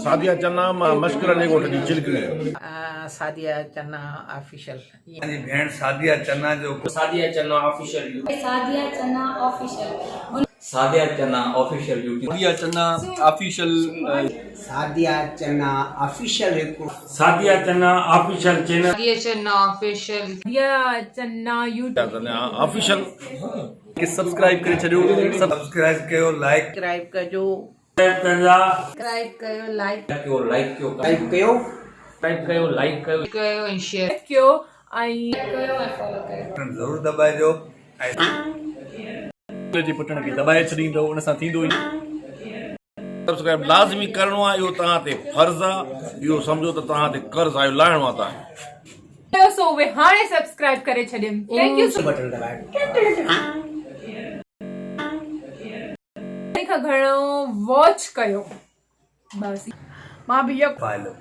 सादिया चन्ना मश्कर अली गोठ जी चिलकनी सादिया चन्ना ऑफिशियल जी भेण सादिया चन्ना जो सादिया चन्ना ऑफिशियल सादिया चन्ना ऑफिशियल सादिया चन्ना ऑफिशियल यूट्यूब सादिया चन्ना ऑफिशियल सादिया चन्ना ऑफिशियल सादिया चन्ना ऑफिशियल चैनल सादिया चन्ना ऑफिशियल सादिया चन्ना यूट्यूब ऑफिशियल सब्सक्राइब करे छॾियो सब्सक्राइब कयो लाइक सब्सक्राइब कजो सब्सक्राइब कयो लाइक कयो लाइक कयो टाइप कयो सब्सक्राइब कयो लाइक कयो कयो ऐं शेयर कयो ऐं कयो ऐं फॉलो कयो ज़रूर दबाइजो जी बटन खे दबाए छॾींदो उन सां थींदो ई सब्सक्राइब लाज़मी करणो आहे इहो तव्हां ते फर्ज़ आहे इहो सम्झो त तव्हां ते कर्ज़ आहे लाहिणो आहे तव्हां सो वे हाणे सब्सक्राइब करे छॾियमि थैंक यू सो बटन दबाए खां घणो वॉच कयो बस मां भी पालो